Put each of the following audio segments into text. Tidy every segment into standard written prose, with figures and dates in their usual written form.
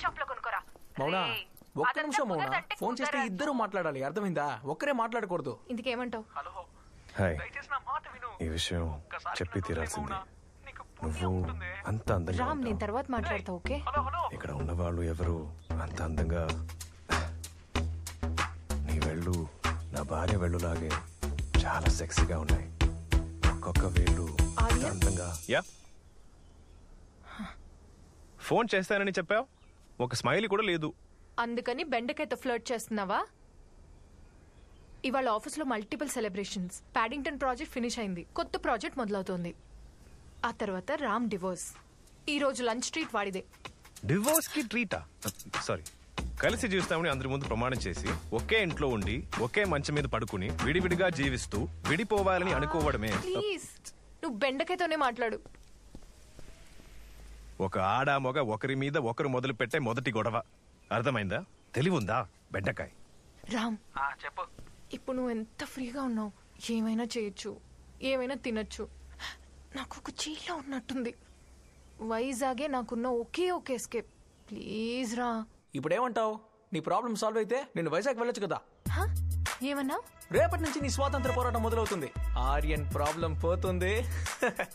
Shop లో కొనుక్కోరా. మౌనా ఒక్క నిమిషం మౌనా, ఫోన్ చేస్తే ఇద్దరు మాట్లాడాలి, అర్థమైందా? ఒక్కరే మాట్లాడకూడదు. ఇందుకేమంటావు? హాయ్, ఈ విషయం చెప్పి తీరాల్సింది. నువ్వు అంత అందంగా రామ్, నేను తర్వాత మాట్లాడతా. ఓకే, ఇక్కడ ఉన్న వాళ్ళు ఎవరు అంత అందంగా, నీ వెళ్ళు నా భార్య వెళ్ళులాగే చాలా సెక్సీగా ఉన్నాయి. ఒక్కొక్క వేళ్ళు అందంగా. యా, ఫోన్ చేస్తానని చెప్పావు, ఒక స్మైల్ కూడా లేదు. అందుకని బెండకాయతో ఫ్లర్ట్ చేస్తున్నావా? ఇవాళ ఆఫీస్ లో మల్టిపుల్ సెలబ్రేషన్స్. పాడింగ్టన్ ప్రాజెక్ట్ ఫినిష్ అయింది, కొత్త ప్రాజెక్ట్ మొదలవుతోంది. ఆ తర్వాత రామ్ డివోర్స్. ఈ రోజు లంచ్ ట్రీట్ వాడిదే. డివోర్స్ కి ట్రీటా? సారీ, కలిసి జీవిస్తామని అందరి ముందు ప్రమాణం చేసి ఒకే ఇంట్లో ఉండి ఒకే మంచం మీద పడుకుని విడివిడిగా జీవిస్తూ విడిపోవాలని అనుకోవడమే. ప్లీజ్, నువ్వు బెండకాయతోనే మాట్లాడు. ఒక ఆడ మొగ ఒకరి మీద ఒకరు మొదలు పెట్టే మొదటి గొడవ. అర్థమైందా? తెలివుందా బెండకాయ్? రామ్ చెప్పు. ఇప్పుడు నువ్వు ఎంత ఫ్రీగా ఉన్నావు, ఏమైనా చేయొచ్చు, ఏమైనా తినొచ్చు. నాకు ఒక చీలో ఉన్నట్టుంది. వైజాగే నాకున్న ఒకే ఒక ఎస్కేప్. ప్లీజ్ రా. ఇప్పుడేమంటావు? నీ ప్రాబ్లం సాల్వ్ అయితే నేను వైజాగ్ వెళ్ళొచ్చు కదా. ఏమన్నా? రేపటి నుంచి నీ స్వాతంత్ర పోరాటం మొదలవుతుంది. ఆర్యన్ ప్రాబ్లం పోతుంది,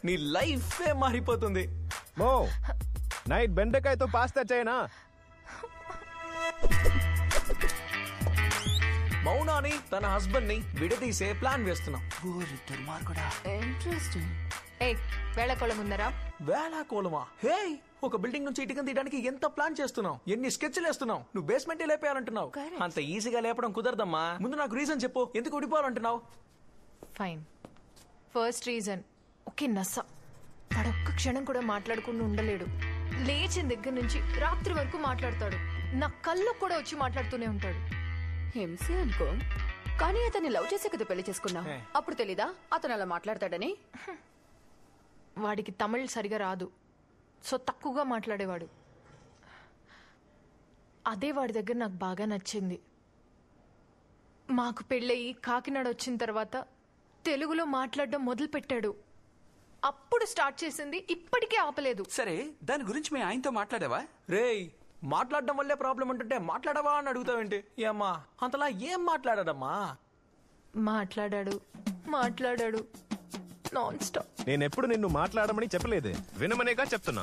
నీ లైఫ్ మారిపోతుంది. మో, నైట్ బెండకాయతో పాస్తా చేయనా? మౌనాని తన హస్బెండ్ ని విడదీసే ప్లాన్ వేస్తున్నాం. వేళకోళం ఉందరా? వేళకోళమా? హే, ఒక బిల్డింగ్ నుంచి ఇటుకని తీయడానికి ఎంత ప్లాన్ చేస్తున్నావు, ఎన్ని స్కెచ్లు వేస్తున్నావు. నువ్వు బేస్మెంట్ లేపేయాలంటున్నావు. అంత ఈజీగా లేపడం కుదరదమ్మా. ముందు నాకు రీజన్ చెప్పు, ఎందుకు విడిపోవాలంటున్నావు? ఫైన్, ఫస్ట్ రీజన్ ఓకే, నస. వాడొక్క క్షణం కూడా మాట్లాడకుండా ఉండలేడు. లేచిన దగ్గర నుంచి రాత్రి వరకు మాట్లాడతాడు. నా కళ్ళు కూడా వచ్చి మాట్లాడుతూనే ఉంటాడు. హింసే అనుకో, కానీ అతన్ని లవ్ చేసే కదా పెళ్లి చేసుకున్నా. అప్పుడు తెలీదా అతను అలా మాట్లాడతాడని? వాడికి తమిళ్ సరిగా రాదు, సో తక్కువగా మాట్లాడేవాడు. అదే వాడి దగ్గర నాకు బాగా నచ్చింది. మాకు పెళ్ళయి కాకినాడ వచ్చిన తర్వాత తెలుగులో మాట్లాడడం మొదలు పెట్టాడు. అప్పుడు స్టార్ట్ చేసింది, ఇప్పటికే ఆపలేదు. సరే, దాని గురించి మీ ఆయనతో మాట్లాడావా? రేయ్, మాట్లాడడం వల్లే ప్రాబ్లం అంటుంటే మాట్లాడవా అని అడుగుతావేంటి? ఏమ్మా అంతలా ఏం మాట్లాడాడమ్మా? మాట్లాడాడు మాట్లాడాడు నాన్ స్టాప్. నేనెప్పుడు నిన్ను మాట్లాడమని చెప్పలేదే, వినమనేగా చెప్తున్నా.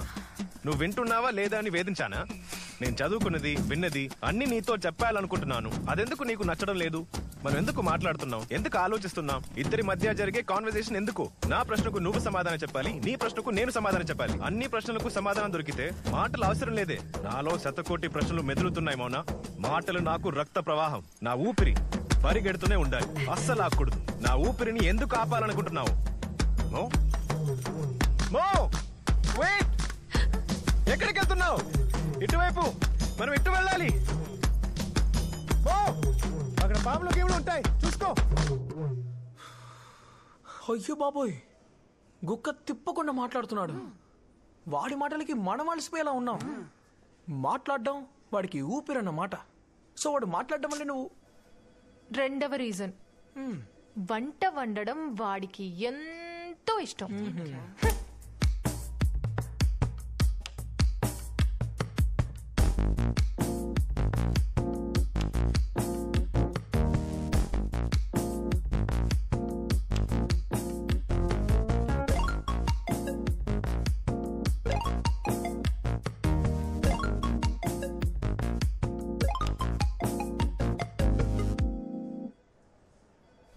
నువ్వు వింటున్నావా లేదా అని వేధించానా? నేను చదువుకున్నది విన్నది అన్ని నీతో చెప్పాలనుకుంటున్నాను. అదెందుకు నీకు నచ్చడం లేదు? మనం ఎందుకు మాట్లాడుతున్నాం, ఎందుకు ఆలోచిస్తున్నాం? ఇద్దరి మధ్య జరిగే కాన్వర్సేషన్ ఎందుకు? నా ప్రశ్నకు నువ్వు సమాధానం చెప్పాలి, నీ ప్రశ్నకు నేను సమాధానం చెప్పాలి. అన్ని ప్రశ్నలకు సమాధానం దొరికితే మాటలు అవసరం లేదే. నాలో శతకోటి ప్రశ్నలు మెదులుతున్నాయి మౌనా. మాటలు నాకు రక్త ప్రవాహం, నా ఊపిరి పరిగెడుతూనే ఉండాలి, అస్సలు ఆకూడదు. నా ఊపిరిని ఎందుకు ఆపాలనుకుంటున్నావు? మో మో వెయిట్, ఎక్కడికి వెళ్తున్నావు? ఇటువైపు, మనం ఇటు వెళ్ళాలి. అక్కడ పాములు గేములు ఉంటాయి, చూసుకో. అయ్యో బాబోయ్, గుక్క తిప్పకుండా మాట్లాడుతున్నాడు. వాడి మాటలకి మనం అలసిపోయేలా ఉన్నాం. మాట్లాడడం వాడికి ఊపిరన్నమాట. సో వాడు మాట్లాడడం వల్ల నువ్వు. రెండవ రీజన్, వంట వండడం వాడికి ఎంతో ఇష్టం.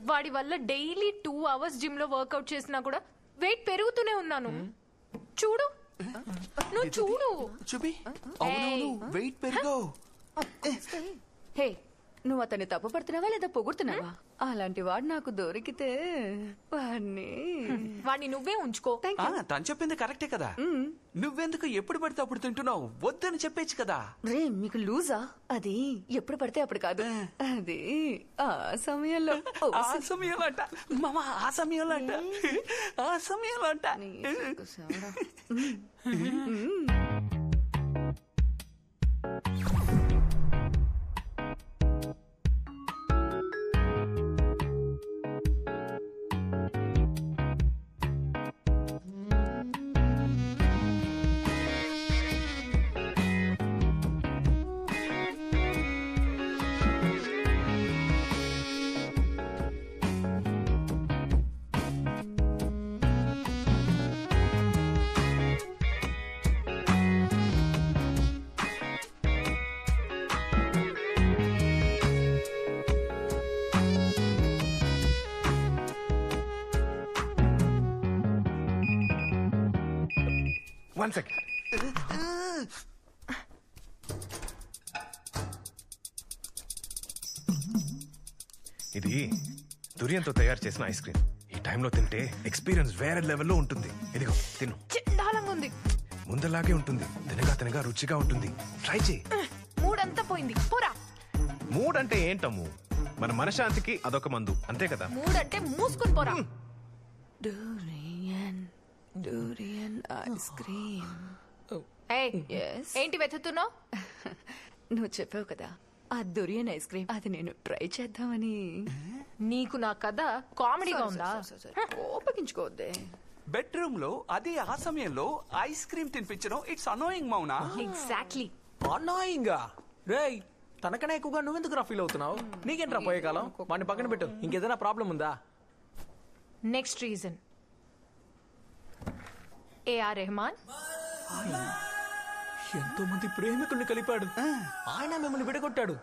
వాడి వల్ల డైలీ 2 hours జిమ్ లో వర్కౌట్ చేసినా కూడా వెయిట్ పెరుగుతూనే ఉన్నాను. చూడు, నువ్వు చూడు. చూపి, అవునవును, వెయిట్ పెరుగు. హే, నువ్వు అతన్ని తప్పు పడుతున్నావా లేదా పొగుడుతున్నావా? అలాంటి వాడు నాకు దొరికితే వాడిని నువ్వే ఉంచుకో. తను చెప్పింది కరెక్టే కదా. నువ్వెందుకు ఎప్పుడు పడితే అప్పుడు తింటున్నావు? వద్దని చెప్పేచ్చు కదా. రే, మీకు లూజా? అది ఎప్పుడు పడితే అప్పుడు కాదు, అది ఆ సమయంలో. ఆ సమయంలో అంట మామ, ఆ సమయంలో అంట, ఆ సమయంలో అంట. 1 second. ఇది దుర్యంతో తయారు చేసిన ఐస్ క్రీమ్. ఈ టైంలో తింటే ఎక్స్పీరియన్స్ వేరే లెవెల్లో ఉంటుంది. ఇదిగో తిను. చండాలంగా ఉంది. ముందలాగే ఉంటుంది. తినగా తినగా రుచిగా ఉంటుంది. ట్రై చేయి. మూడంతా పోయింది. పోరా. మూడ్ అంటే ఏంటమ్ము? మన మనశాంతికి అదొక మందు, అంతే కదా. మూడంటే మూసుకొని పోరా. Durian ice cream. ఏయ్, ఏంటి వెతుకుతున్నావు? నువ్వు చెప్పావు కదా ఆ దురియన్ ఐస్ క్రీమ్, అది నేను ట్రై చేద్దామని. నీకు నా కథ కామెడీగా ఉందా? కోపగించుకోవద్దే. బెడ్రూమ్ లో అదే ఆ సమయంలో ఐస్ క్రీమ్ తినిపించడం ఇట్స్ అనోయింగ్ మౌనా. ఎగ్జాక్ట్లీ. అన్నాయింగా రేయ్, తనకనే ఎక్కువగా నువ్వెందుకు ఫీల్ అవుతున్నావు? నీకేంట్రా పోయే కాలం? వాడిని పక్కన పెట్టు. ఇంకేదైనా ప్రాబ్లం ఉందా? Next reason A R Rahman. ఎంతో మంది ప్రేమికుల్ని కలిపాడు, ఆయన మిమ్మల్ని విడగొట్టాడు.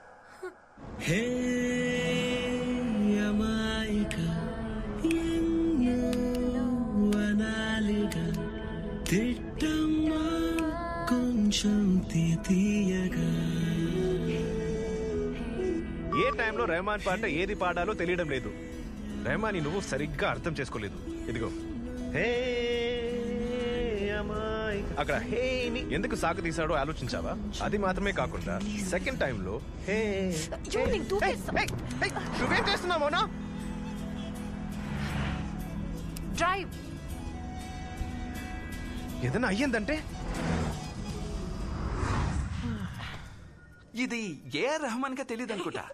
ఏ టైంలో రెహమాన్ పాట ఏది పాడాలో తెలియడం లేదు. రెహమాన్ నువ్వు సరిగ్గా అర్థం చేసుకోలేదు. ఇదిగో హే అమాయ్, అక్కడ హే ని ఎందుకు సాకు తీసాడో ఆలోచించావా? అది మాత్రమే కాకుండా సెకండ్ టైంలో హే. నువ్వేం చేస్తున్నావు మౌనా? డ్రైవ్. ఏదైనా అయ్యిందంటే ఇది ఏఆర్ రెహమాన్ గా తెలియదు అనుకుంటా.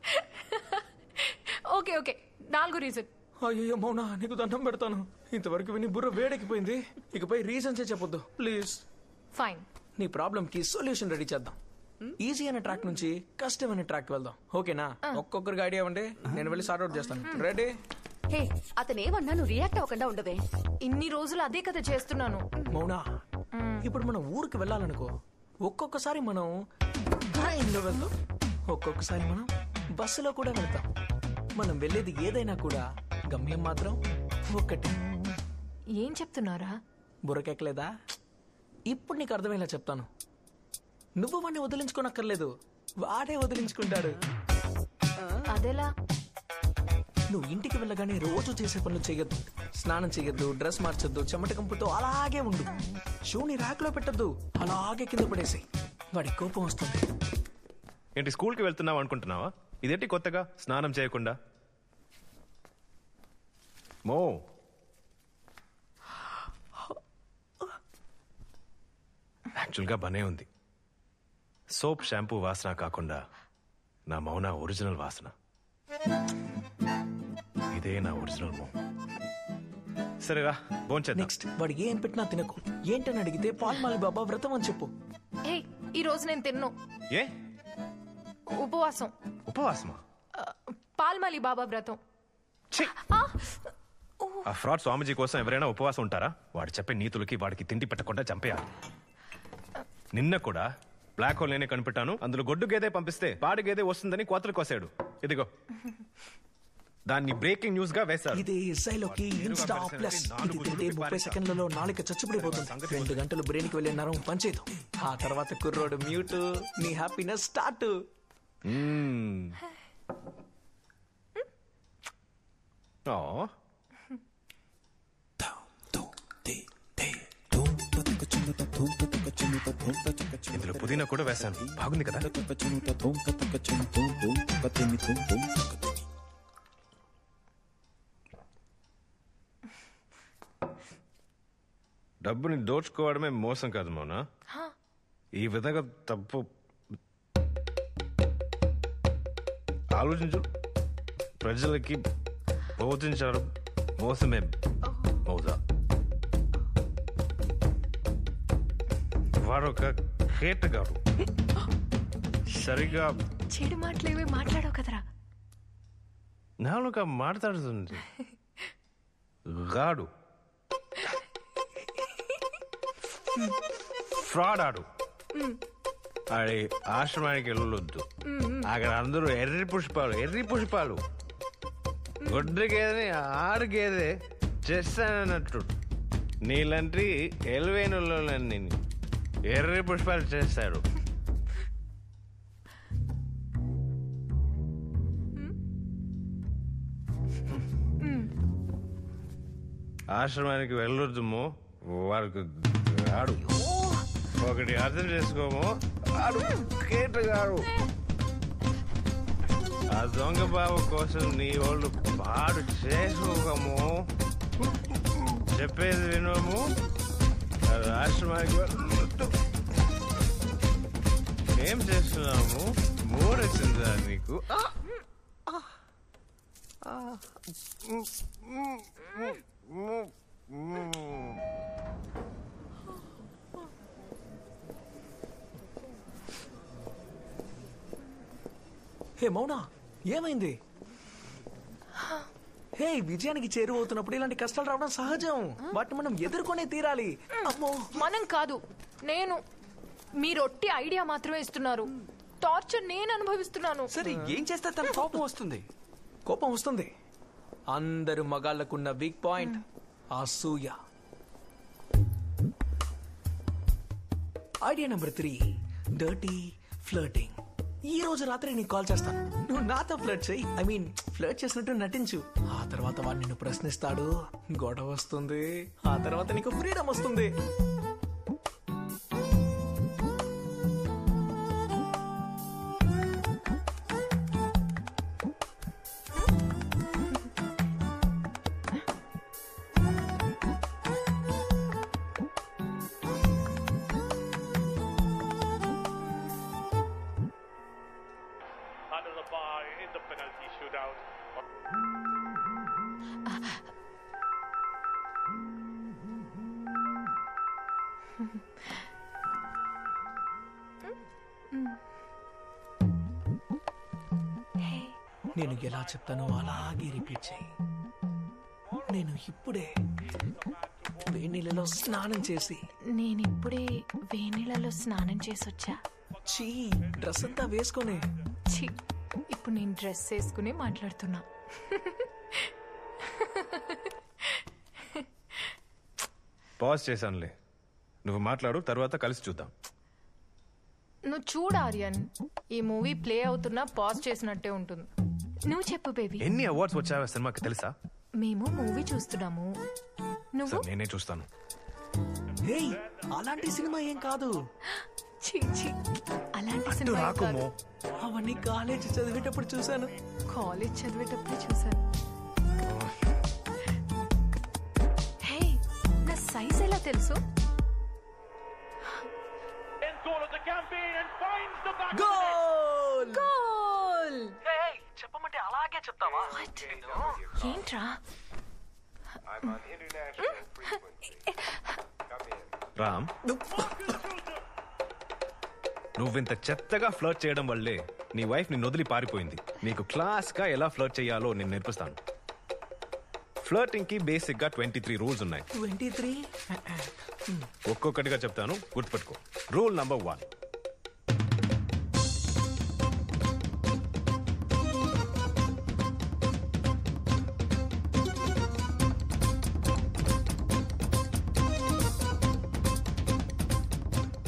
Okay okay, 4 reason. అయ్యో మౌనా, నీకు దండం పెడతాను. ఇంతవరకు విని బుర్ర వేడెక్కిపోయింది. ఇకపై రీజన్సే చెప్పొద్దు ప్లీజ్. ఫైన్. నీ ప్రాబ్లం కి సొల్యూషన్ రెడీ చేద్దాం. ఈజీ అయిన ట్రాక్ నుంచి కష్టమైన ట్రాక్ వెళ్దాం. ఓకేనా? ఒక్కొక్కరికి ఐడియా ఉండే, నేను వెళ్ళి సార్ట్ అవుట్ చేస్తాను. రెడీ? హే, అతనేమన్నా నువ్వు రియాక్ట్ అవ్వకుండా ఉండవే. ఇన్ని రోజులు అదే కదా చేస్తున్నాను. మౌనా, ఇప్పుడు మనం ఊరికి వెళ్ళాలనుకో, ఒక్కొక్కసారి మనం ట్రైన్లో వెళ్తాం, ఒక్కొక్కసారి మనం బస్సులో కూడా వెళ్తాం. మనం వెళ్ళేది ఏదైనా కూడా గమ్యం మాత్రం ఒక్కటి. ఏం చెప్తున్నారా? బుర్రకెక్కలేదా? ఇప్పుడు నీకు అర్థమయ్యేలా చెప్తాను. నువ్వు వాడిని వదిలించుకోనక్కర్లేదు, వాడే వదిలించుకుంటాడు. అదెలా? నువ్వు ఇంటికి వెళ్ళగానే రోజు చేసే పనులు చెయ్యొద్దు. స్నానం చెయ్యొద్దు, డ్రెస్ మార్చొద్దు, చెమట కంపుతో అలాగే ఉండు. షూని ర్యాక్ లో పెట్టద్దు, అలాగే కింద పడేసి. వాడి కోపం వస్తుంది. ఏంటి స్కూల్కి వెళ్తున్నావు అనుకుంటున్నావా? ఇదేంటి కొత్తగా స్నానం చేయకుండా? మో యాక్చువల్గా బనే ఉంది. సోప్ షాంపూ వాసన కాకుండా నా మౌన ఒరిజినల్ వాసన. ఇదే నా ఒరిజినల్ మో. సరేగా భోంచేద్దాం. నెక్స్ట్ వాడు ఏం పెట్టినా తినకు. ఏంటని అడిగితే పాల్మాలి బాబా వ్రతం అని చెప్పు. ఏయ్, ఈ రోజు నేను తిన్ను. ఏ ఉపవాసం. ఉపవాసమా? పాల్మలి బాబా వ్రతం. ఛీ! ఆ ఫ్రాడ్ స్వామీజీ కోసం ఎవరైనా ఉపవాసం ఉంటారా? వాడు చెప్పే నీతులకి వాడికి తిండి పెట్టకుండా చంపేయాలి. నిన్న కూడా బ్లాక్ హోల్ నేనే కనిపెట్టాను, అందులో గొడ్డు గేదే పంపిస్తే పాడి గేదే వస్తుందని కోతలు కోసాడు. ఇదిగో దాన్ని బ్రేకింగ్ న్యూస్ గా వేశారు. ఇది ఎస్ఐలోకి ఇన్స్టా ప్లస్. ఇది తింటే 30 సెకండ్లలో నాలుక చచ్చిపడిపోతుంది. 2 గంటలు బ్రెయిన్ కి వెళ్ళే నరం పనిచేయదు. ఆ తర్వాత కుర్రోడు మ్యూట్, నీ హ్యాపీనెస్ స్టార్ట్. ఇందులో పుదీనా కూడా వేశాను. బాగుంది కదా? డబ్బుని దోచుకోవడమే మోసం కాదు మౌనా. ఈ విధంగా తప్పు ఆలోచించు. ప్రజలకి బోధించడం మోసమే మౌదా. వాడొక కేటగాడు. సరిగా చెడు మాటలేవే మాట్లాడవు కదరా. నాలుక మాట్లాడుతుంది గాడు. ఫ్రాడ్ ఆడు. ఆడి ఆశ్రమానికి వెళ్ళొద్దు. అక్కడ అందరూ ఎర్రి పుష్పాలు గొడ్డు గేదె ఆడు గేదె చేస్తానన్నట్టు. నీలాంటి ఎలివైన ఎర్రి పుష్పాలు చేస్తారు. ఆశ్రమానికి వెళ్ళొద్దుము, వాడికి ఆడు ఒకటి అర్థం చేసుకోము, ఆడు కేటగాడు. ఆ దొంగ బాబు కోసం నీ వాళ్ళు పాడు చేసుకోకము, చెప్పేది వినము. ఆశ్రమానికి వెళ్ళొద్దు. ఏం చేస్తున్నాము? మూడొచ్చిందా నీకు? హే మౌనా, ఏమైంది? హే, విజయానికి చేరువవుతున్నప్పుడు ఇలాంటి కష్టాలు రావడం సహజం. వాటిని మనం ఎదుర్కొనే తీరాలి. అమ్మో, మనం కాదు, నేను. మీరు ఒట్టి ఐడియా మాత్రమే ఇస్తున్నారు. టార్చర్ నేను అనుభవిస్తున్నాను. సరే, ఏం చేస్తే తన కోపం వస్తుంది? కోపం వస్తుంది. అందరు మగాళ్ళకున్న వీక్ పాయింట్ అసూయ. Idea number 3, dirty flirting. ఈ రోజు రాత్రి నీకు కాల్ చేస్తాను. నువ్వు నాతో ఫ్లర్ట్ చేయి. ఐ మీన్ ఫ్లర్ట్ చేసినట్టు నటించు. ఆ తర్వాత వాడు నిన్ను ప్రశ్నిస్తాడు, గొడవ వస్తుంది. ఆ తర్వాత నీకు ఫ్రీడమ్ వస్తుంది. Under the bar in the penalty shootout. నేను ఎలా చెప్తానో అలాగే రిపీట్ చేయి. నేను ఇప్పుడే వేణీళ్ళలో స్నానం చేసి నేనిప్పుడే వేణీళ్ళలో స్నానం చేసొచ్చా. చీ, డ్రెస్ అంతా వేసుకొని ఛీ, ఇప్పుడు నేను డ్రెస్ వేసుకుని మాట్లాడుతున్నా. పాజ్ చేశానులే, నువ్వు మాట్లాడు, తర్వాత కలిసి చూద్దాం. నువ్వు చూడు ఆర్యన్, ఈ మూవీ ప్లే అవుతున్నా పాజ్ చేసినట్టే ఉంటుంది. నువ్వు చెప్పు బేబీ. ఎన్ని అవార్డ్స్ వచ్చావో సినిమాకి తెలుసా? మేము మూవీ చూస్తున్నాము, నువ్వు? సరే, నేనే చూస్తాను. హే, అలాంటి సినిమా ఏం కాదు. ఛీ, ఛీ, అలాంటి సినిమా ఏం కాదు. అవన్నీ కాలేజ్ చదివేటప్పుడు చూశాను. కాలేజ్ చదివేటప్పుడు చూసాను. హే, నా సైజ్ ఎలా తెలుసు? In goal of the campaign and finds the back. Goal! Goal! చెప్పమంటే అలాగే చెప్తావా? ఏంట్రా? రామ్, నువ్వింత చెత్తగా ఫ్లర్ట్ చేయడం వల్లే నీ వైఫ్ నిన్ను వదిలి పారిపోయింది. నీకు క్లాస్ గా ఎలా ఫ్లర్ట్ చేయాలో నేను నేర్పిస్తాను. ఫ్లర్టింగ్ కి బేసిక్ గా 23 రూల్స్ ఉన్నాయి. 23? ఒక్కొక్కటిగా చెప్తాను, గుర్తుపెట్టుకో. రూల్ నంబర్ 1,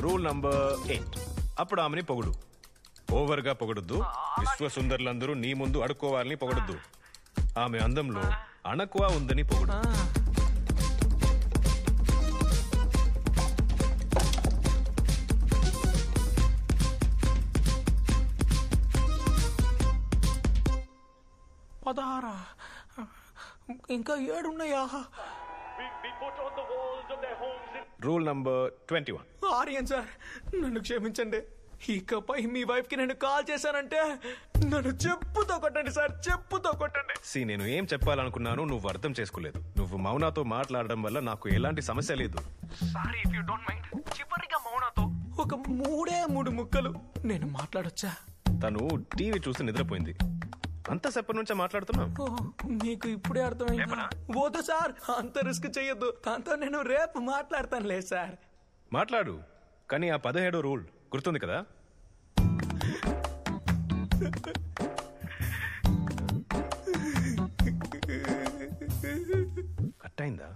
రూల్ నంబర్ 8, అప్పుడు ఆమెని పొగుడు. ఓవర్ గా పొగడొద్దు. విశ్వసుందరులందరూ నీ ముందు అడుక్కోవాలని పొగడొద్దు. ఆమె అందంలో అణకువ ఉందని పొగుడు. పదహారా? ఇంకా 7 ఉన్నాయా? We put on the walls of their homes in rule number 21, Aryan sir, నన్ను క్షమించండి. ఇకపై మీ వైఫ్ కి నేను కాల్ చేశానంటే నన్ను చెప్పుతో కొట్టండి సార్, చెప్పుతో కొట్టండి. నేను ఏం చెప్పాలనుకున్నాను నువ్వు అర్థం చేసుకోలేదు. నువ్వు మౌనాతో మాట్లాడడం వల్ల నాకు ఎలాంటి సమస్య లేదు. Sorry, if you don't mind, చివరిగా మౌనాతో ఒక 3 ముక్కలు నేను మాట్లాడొచ్చా? తను టీవీ చూసి నిద్రపోయింది. అంతసేపటి నుంచే మాట్లాడుతున్నా. ఓ, మీకు ఇప్పుడే అర్థమైందా? వద్దు సార్, అంత రిస్క్ చెయ్యొద్దు. దాంతో నేను రేపు మాట్లాడతానులే సార్. మాట్లాడు, కానీ ఆ 17వ రూల్ గుర్తుంది కదా? కట్ అయిందా?